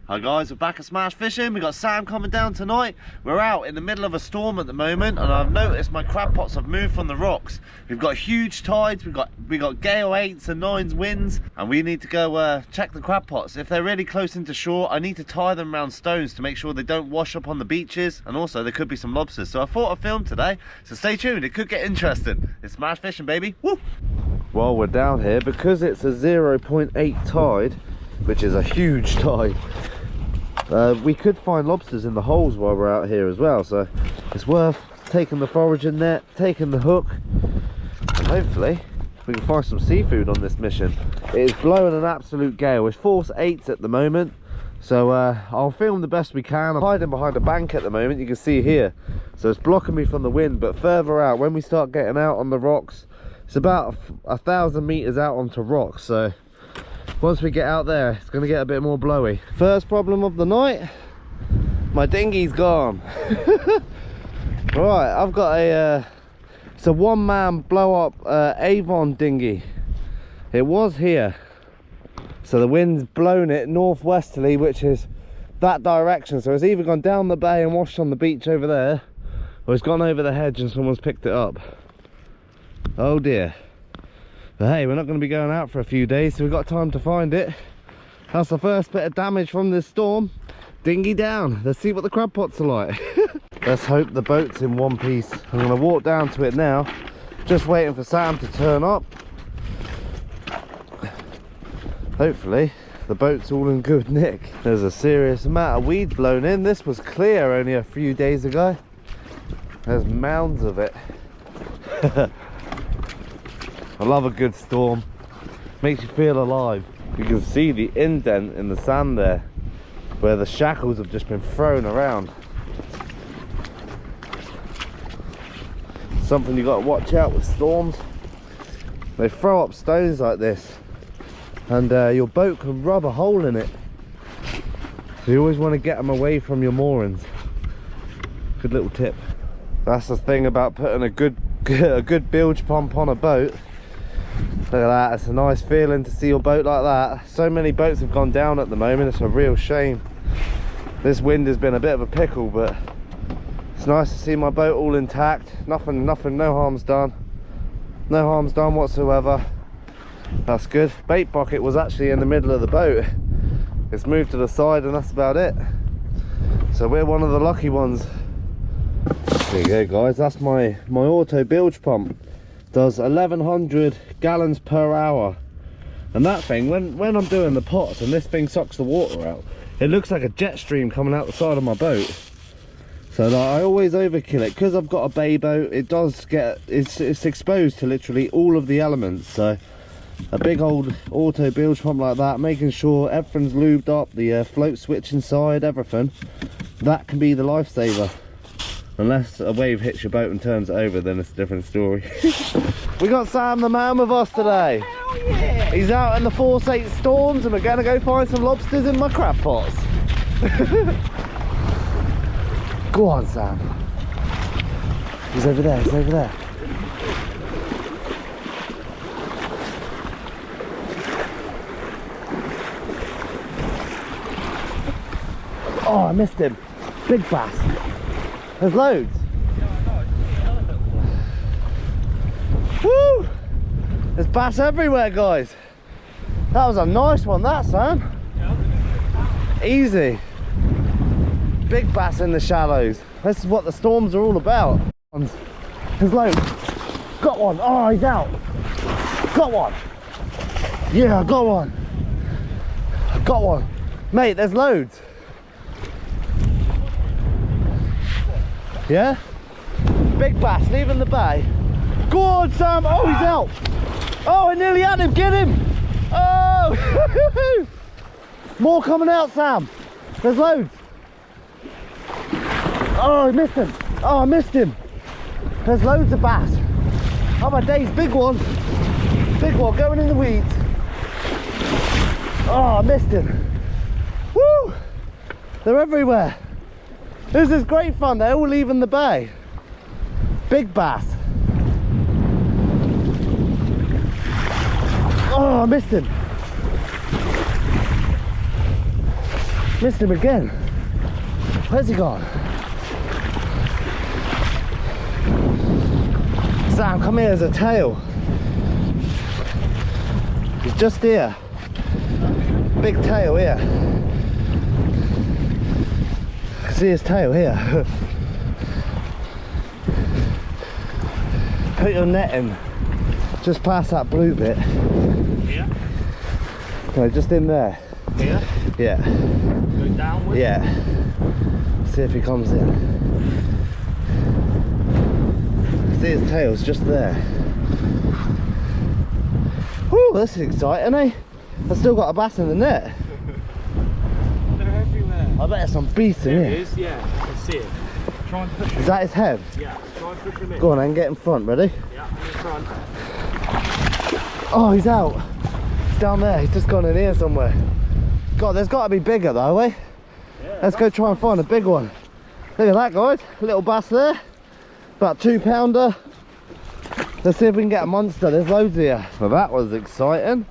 Hi guys, we're back at Smash Fishing. We got Sam coming down tonight. We're out in the middle of a storm at the moment, and I've noticed my crab pots have moved from the rocks. We've got huge tides, we got gale 8s and 9s winds, and we need to go check the crab pots. If they're really close into shore, I need to tie them around stones to make sure they don't wash up on the beaches, and also there could be some lobsters. So I thought I'd film today, so stay tuned, it could get interesting. It's Smash Fishing, baby. Woo! While we're down here, because it's a 0.8 tide, which is a huge tide, we could find lobsters in the holes while we're out here as well, so it's worth taking the foraging net, taking the hook, and hopefully we can find some seafood on this mission. It is blowing an absolute gale. It's force 8s at the moment, so I'll film the best we can. I'm hiding behind a bank at the moment, you can see here, so it's blocking me from the wind. But further out, when we start getting out on the rocks, it's about 1,000 meters out onto rocks, so once we get out there, it's going to get a bit more blowy. First problem of the night, my dinghy's gone. Right, I've got it's a one-man blow-up Avon dinghy. It was here, so the wind's blown it northwesterly, which is that direction. So it's either gone down the bay and washed on the beach over there, or it's gone over the hedge and someone's picked it up. Oh dear. But hey, we're not going to be going out for a few days, so we've got time to find it. That's the first bit of damage from this storm. Dinghy down. Let's see what the crab pots are like. Let's hope the boat's in one piece. I'm going to walk down to it now, just waiting for Sam to turn up. Hopefully the boat's all in good nick. There's a serious amount of weed blown in. This was clear only a few days ago. There's mounds of it. I love a good storm, makes you feel alive. You can see the indent in the sand there, where the shackles have just been thrown around. Something you got to watch out with storms. They throw up stones like this, and your boat can rub a hole in it. So you always want to get them away from your moorings. Good little tip. That's the thing about putting a good bilge pump on a boat. Look at that, it's a nice feeling to see your boat like that. So many boats have gone down at the moment, it's a real shame. This wind has been a bit of a pickle, but it's nice to see my boat all intact. Nothing, no harm's done. No harm's done whatsoever. That's good. Bait bucket was actually in the middle of the boat. It's moved to the side and that's about it. So we're one of the lucky ones. There you go guys, that's my auto bilge pump. Does 1,100 gallons per hour, and that thing, when I'm doing the pots and this thing sucks the water out, it looks like a jet stream coming out the side of my boat. So like, I always overkill it because I've got a bay boat. It does get it's exposed to literally all of the elements. So a big old auto bilge pump like that, making sure everything's lubed up, the float switch inside, everything, that can be the lifesaver. Unless a wave hits your boat and turns it over, then it's a different story. We got Sam the man with us today. Hell yeah! He's out in the force 8 storms and we're going to go find some lobsters in my crab pots. Go on, Sam. He's over there, he's over there. Oh, I missed him. Big bass. There's loads. Woo! There's bass everywhere, guys. That was a nice one, that, Sam. Easy. Big bass in the shallows. This is what the storms are all about. There's loads. Got one. Oh, he's out. Got one. Yeah, I got one. I got one. Mate, there's loads. Yeah? Big bass leaving the bay. Go on, Sam. Oh, he's out. Oh, I nearly had him. Get him. Oh. More coming out, Sam. There's loads. Oh, I missed him. Oh, I missed him. There's loads of bass. Oh, my days. Big one. Big one going in the weeds. Oh, I missed him. Woo. They're everywhere. This is great fun, they're all leaving the bay. Big bass. Oh, I missed him. Missed him again. Where's he gone? Sam, come here, there's a tail. He's just here. Big tail here. I can see his tail here. Put your net in. Just past that blue bit. Here? No, just in there. Here? Yeah. Go downwards? Yeah. See if he comes in. See his tail's just there. Whew, this is exciting, eh? I've still got a bass in the net. They're everywhere. I bet there's some beast in There here. it is, yeah. I can see it. Try and push him. Is that his head? Yeah, try and push him in. Go on then, get in front, ready? Yeah, in front. Oh, he's out. He's down there, he's just gone in here somewhere. God, there's got to be bigger though, eh? Yeah, let's go try and find a big one. Look at that, guys. A little bass there. About 2 pounder. Let's see if we can get a monster. There's loads here. Well, that was exciting.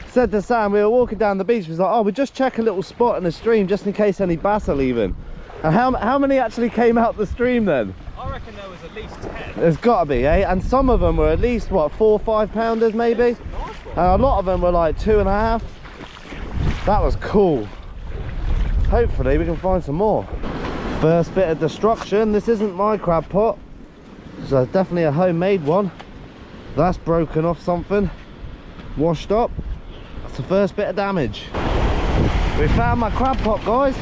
Said to Sam, we were walking down the beach, we was like, oh, we just check a little spot in the stream just in case any bass are leaving. And how many actually came out the stream then? I reckon there was at least 10. There's got to be, eh? And some of them were at least, what, 4 or 5 pounders maybe? Nice one. And a lot of them were like 2.5. That was cool. Hopefully we can find some more. First bit of destruction. This isn't my crab pot, so it's definitely a homemade one. That's broken off something, washed up. That's the first bit of damage. We found my crab pot, guys.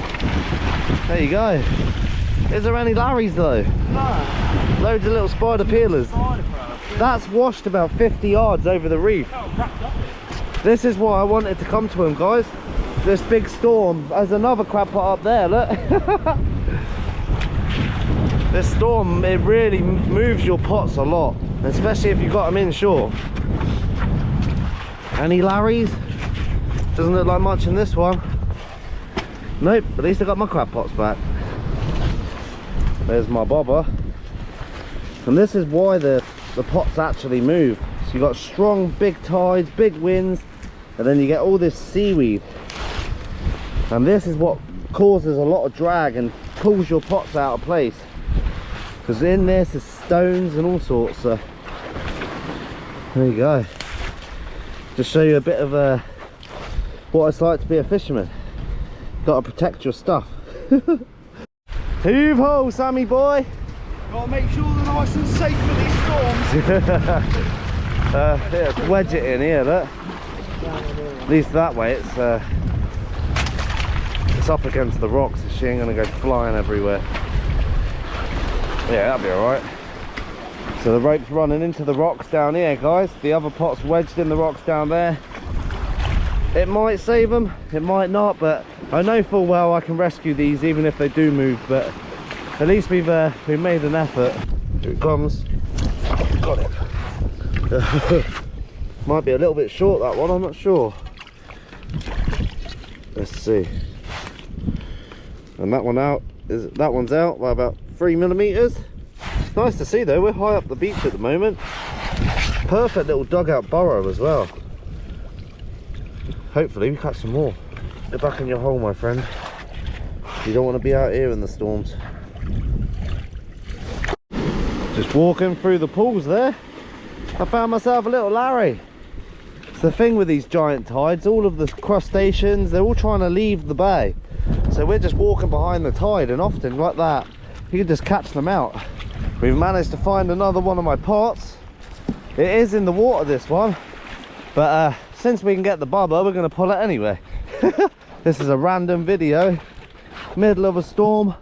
There you go. Is there any Larrys though? No. Loads of little spider peelers. Spider crab. That's washed about 50 yards over the reef. Oh, wrapped up it. This is why I wanted to come to him, guys. This big storm. There's another crab pot up there, look. This storm, it really moves your pots a lot, especially if you've got them inshore. Any Larrys? Doesn't look like much in this one. Nope, at least I got my crab pots back. There's my bobber. And this is why the pots actually move. So you've got strong, big tides, big winds, and then you get all this seaweed. And this is what causes a lot of drag and pulls your pots out of place. Because in this is stones and all sorts. So there you go. Just show you a bit of what it's like to be a fisherman. Got to protect your stuff. Heave ho, Sammy boy. Gotta make sure they're nice and safe for these storms. Yeah, wedge it in here, look. At least that way it's up against the rocks, so she ain't gonna go flying everywhere. Yeah, that'll be alright. So the rope's running into the rocks down here, guys. The other pot's wedged in the rocks down there. It might save them, it might not, but I know full well I can rescue these even if they do move. But at least we've made an effort. Here it comes. Got it. Might be a little bit short, that one, I'm not sure. Let's see. And that one's out by about 3 millimeters. Nice to see though, we're high up the beach at the moment. Perfect little dugout burrow as well. Hopefully we catch some more. Get back in your hole, my friend. You don't want to be out here in the storms. Just walking through the pools there, I found myself a little Larry. It's the thing with these giant tides, all of the crustaceans, they're all trying to leave the bay. So we're just walking behind the tide, and often like that, you can just catch them out. We've managed to find another one of my pots. It is in the water, this one, but since we can get the bobber, we're going to pull it anyway. This is a random video, middle of a storm,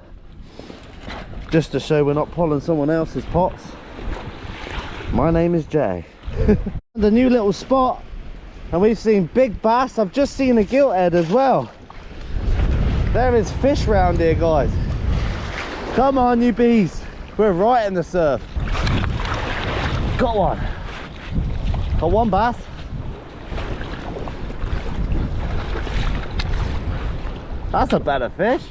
just to show we're not pulling someone else's pots. My name is Jay. The new little spot, and we've seen big bass. I've just seen a gilt head as well. There is fish round here, guys. Come on, you bees. We're right in the surf. Got one. Got one bass. That's a better fish.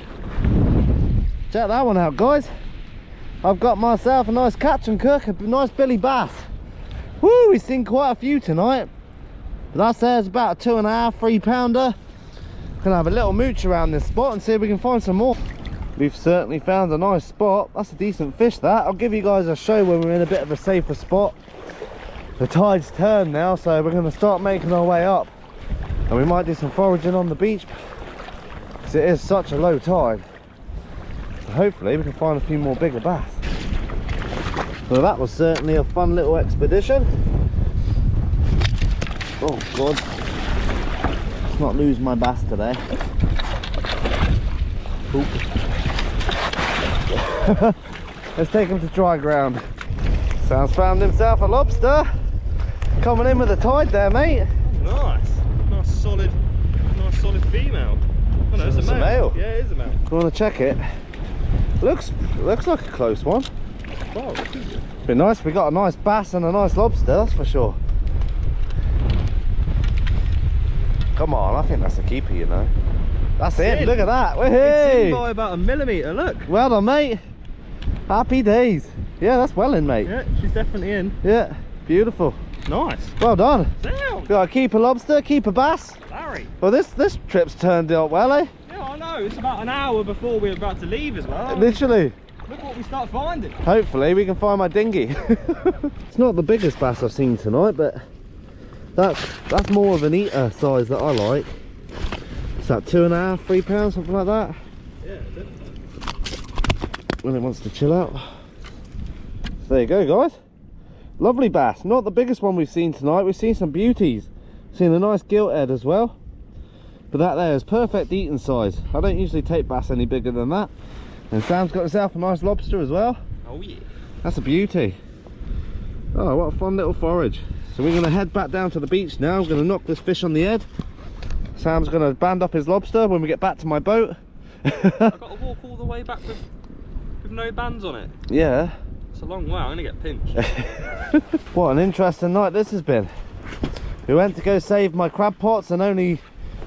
Check that one out, guys. I've got myself a nice catch and cook, a nice billy bass. Woo, we've seen quite a few tonight. That's there's about a 2.5, 3 pounder. Gonna have a little mooch around this spot and see if we can find some more. We've certainly found a nice spot. That's a decent fish, that. I'll give you guys a show when we're in a bit of a safer spot. The tide's turned now, so we're going to start making our way up. And we might do some foraging on the beach, because it is such a low tide. So hopefully we can find a few more bigger bass. Well, that was certainly a fun little expedition. Oh God. Let's not lose my bass today. Oop. Let's take him to dry ground. Sam's found himself a lobster. Coming in with the tide there, mate. Nice solid female. Oh no, it's a male. Yeah, it is a male. You want to check it? Looks like a close one. Wow, be nice. We got a nice bass and a nice lobster, that's for sure. Come on, I think that's a keeper, you know. That's it. Look at that. It's in by about a millimetre. Look. Well done, mate. Happy days. Yeah, that's well in, mate. Yeah, she's definitely in. Yeah, beautiful. Nice. Well done. Sound. Got a keeper lobster, keeper bass. Larry. Well, this trip's turned out well, eh? Yeah, I know. It's about an hour before we're about to leave as well. Literally. Look what we start finding. Hopefully we can find my dinghy. It's not the biggest bass I've seen tonight, but that's more of an eater size that I like. It's that 2.5, 3 pounds, something like that. Yeah, definitely. When it wants to chill out. So there you go, guys. Lovely bass. Not the biggest one we've seen tonight. We've seen some beauties. Seen a nice gilt head as well. But that there is perfect eating size. I don't usually take bass any bigger than that. And Sam's got himself a nice lobster as well. Oh yeah. That's a beauty. Oh, what a fun little forage. So we're going to head back down to the beach now. We're going to knock this fish on the head. Sam's going to band up his lobster when we get back to my boat. I've got to walk all the way back with no bands on it. Yeah. It's a long way, I'm going to get pinched. What an interesting night this has been. We went to go save my crab pots and only,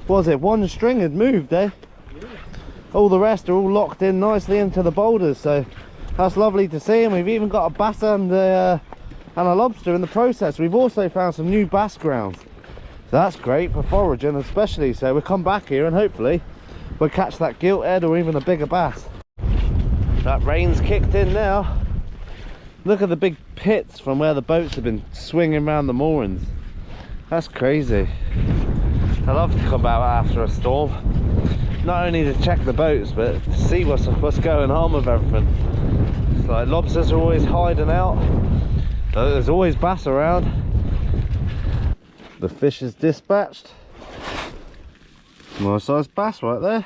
what was it, one string had moved, eh? Yeah. All the rest are all locked in nicely into the boulders, so that's lovely to see. And we've even got a bass and a lobster in the process. We've also found some new bass grounds. So that's great for foraging especially. So we'll come back here and hopefully we'll catch that gilt head or even a bigger bass. That rain's kicked in now. Look at the big pits from where the boats have been swinging around the moorings. That's crazy. I love to come out after a storm. Not only to check the boats, but to see what's going on with everything. It's like lobsters are always hiding out. There's always bass around. The fish is dispatched. Nice sized bass right there.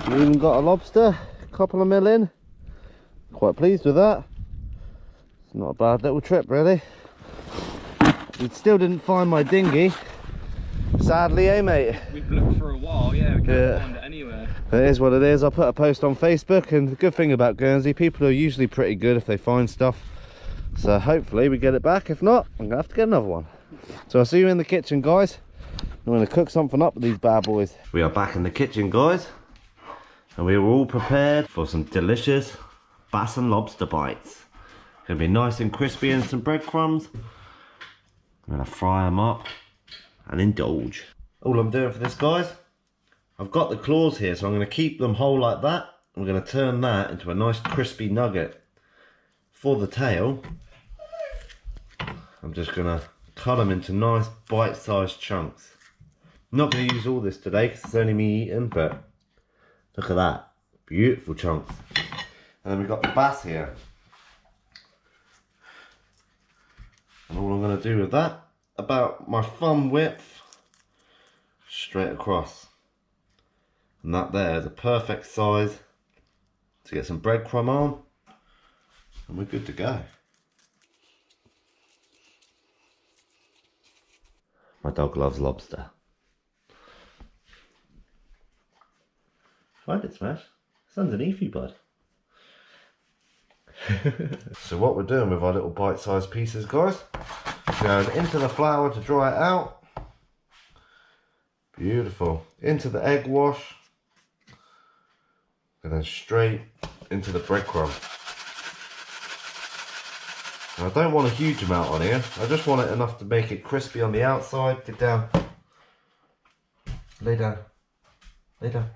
We even got a lobster, a couple of mil in. Quite pleased with that. It's not a bad little trip really. We still didn't find my dinghy. Sadly, eh mate? We've looked for a while, yeah, we can't find it anywhere. It is what it is. I'll put a post on Facebook, and the good thing about Guernsey, people are usually pretty good if they find stuff. So hopefully we get it back. If not, I'm gonna have to get another one. So I'll see you in the kitchen, guys. I'm gonna cook something up with these bad boys. We are back in the kitchen, guys, and we were all prepared for some delicious bass and lobster bites. Gonna be nice and crispy and some breadcrumbs. I'm gonna fry them up and indulge. All I'm doing for this, guys, I've got the claws here, so I'm going to keep them whole like that. I'm going to turn that into a nice crispy nugget. For the tail, I'm just going to cut them into nice bite-sized chunks. I'm not going to use all this today because it's only me eating, but look at that, beautiful chunks. And then we've got the bass here. And all I'm going to do with that, about my thumb width, straight across. And that there is a perfect size to get some breadcrumb on, and we're good to go. My dog loves lobster. Find it, Smash. It's underneath you, bud. So what we're doing with our little bite-sized pieces, guys, going into the flour to dry it out. Beautiful. Into the egg wash, and then straight into the breadcrumb. And I don't want a huge amount on here. I just want it enough to make it crispy on the outside. Get down. Lay down. Later.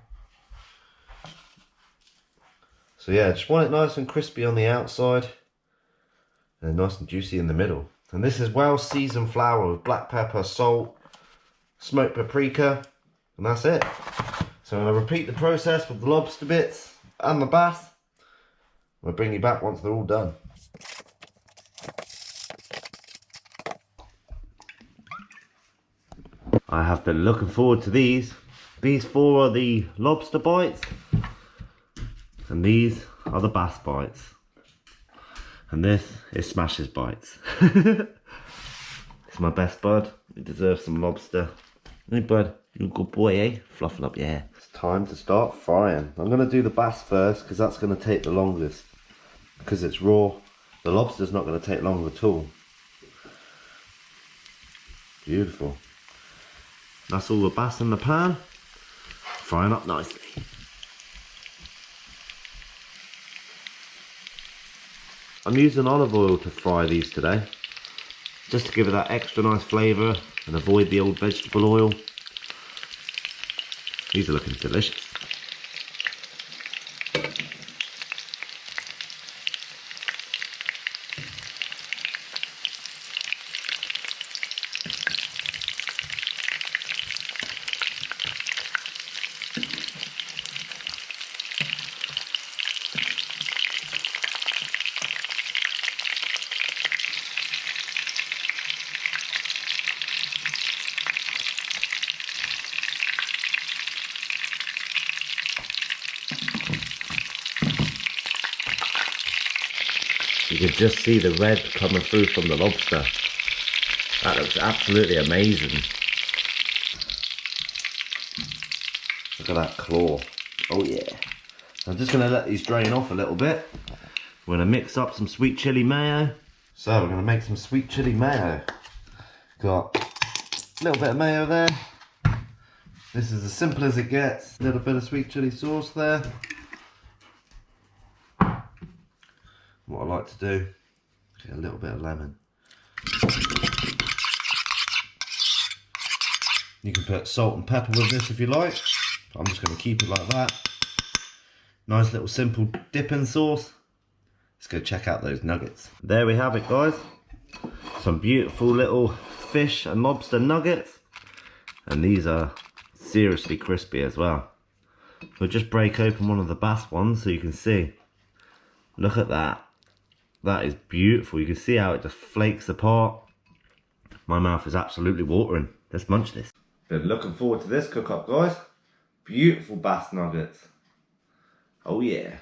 So yeah, just want it nice and crispy on the outside and nice and juicy in the middle. And this is well seasoned flour with black pepper, salt, smoked paprika, and that's it. So I'm going to repeat the process with the lobster bits and the bass. I'll bring you back once they're all done. I have been looking forward to these. These four are the lobster bites, and these are the bass bites. And this is Smash's bites. It's my best bud. He deserves some lobster. Hey bud, you a good boy, eh? Fluffing up, yeah. It's time to start frying. I'm going to do the bass first because that's going to take the longest. Because it's raw. The lobster's not going to take long at all. Beautiful. That's all the bass in the pan. Frying up nicely. I'm using olive oil to fry these today, just to give it that extra nice flavour and avoid the old vegetable oil. These are looking delicious. You can just see the red coming through from the lobster. That looks absolutely amazing. Look at that claw. Oh yeah. I'm just going to let these drain off a little bit. We're going to mix up some sweet chili mayo. So we're going to make some sweet chili mayo. Got a little bit of mayo there. This is as simple as it gets. A little bit of sweet chili sauce there. What I like to do, get a little bit of lemon. You can put salt and pepper with this if you like. But I'm just going to keep it like that. Nice little simple dipping sauce. Let's go check out those nuggets. There we have it, guys. Some beautiful little fish and lobster nuggets. And these are seriously crispy as well. We'll just break open one of the bass ones so you can see. Look at that. That is beautiful. You can see how it just flakes apart. My mouth is absolutely watering. Let's munch this. Been looking forward to this cook up, guys. Beautiful bass nuggets. Oh yeah.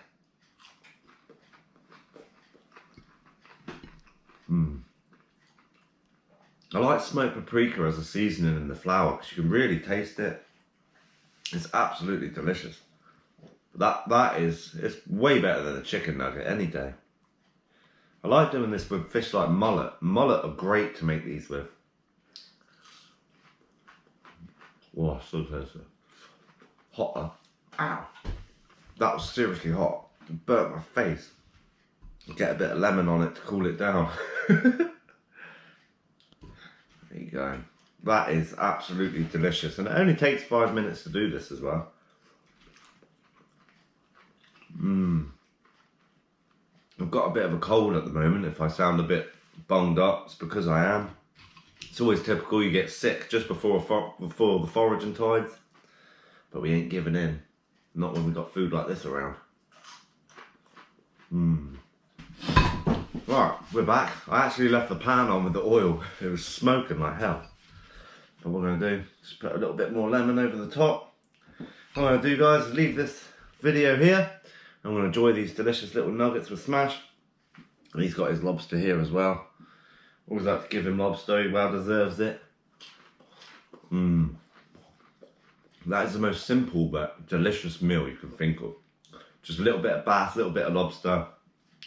I like smoked paprika as a seasoning in the flour because you can really taste it. It's absolutely delicious. It's way better than a chicken nugget any day. I like doing this with fish like mullet. Mullet are great to make these with. Whoa, so tasty. Hot though. Ow. That was seriously hot. It burnt my face. Get a bit of lemon on it to cool it down. There you go. That is absolutely delicious. And it only takes 5 minutes to do this as well. I've got a bit of a cold at the moment. If I sound a bit bunged up, it's because I am. It's always typical, you get sick just before the foraging tides. But we ain't giving in. Not when we've got food like this around. Right, we're back. I actually left the pan on with the oil. It was smoking like hell. But what we're going to do is put a little bit more lemon over the top. What I'm going to do, guys, is leave this video here. I'm going to enjoy these delicious little nuggets with Smash. And he's got his lobster here as well. Always like to give him lobster, he well deserves it. That is the most simple but delicious meal you can think of. Just a little bit of bass, a little bit of lobster.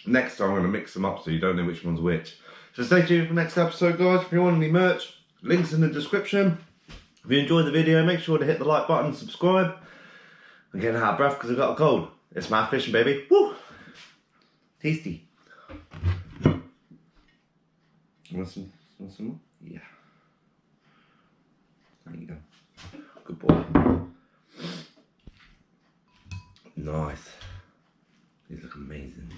Next time I'm going to mix them up so you don't know which one's which. So stay tuned for the next episode, guys. If you want any merch, links in the description. If you enjoyed the video, make sure to hit the like button and subscribe. I'm getting out of breath because I've got a cold. It's my fishing, baby. Woo! Tasty. Want some more? Yeah. There you go. Good boy. Nice. These look amazing.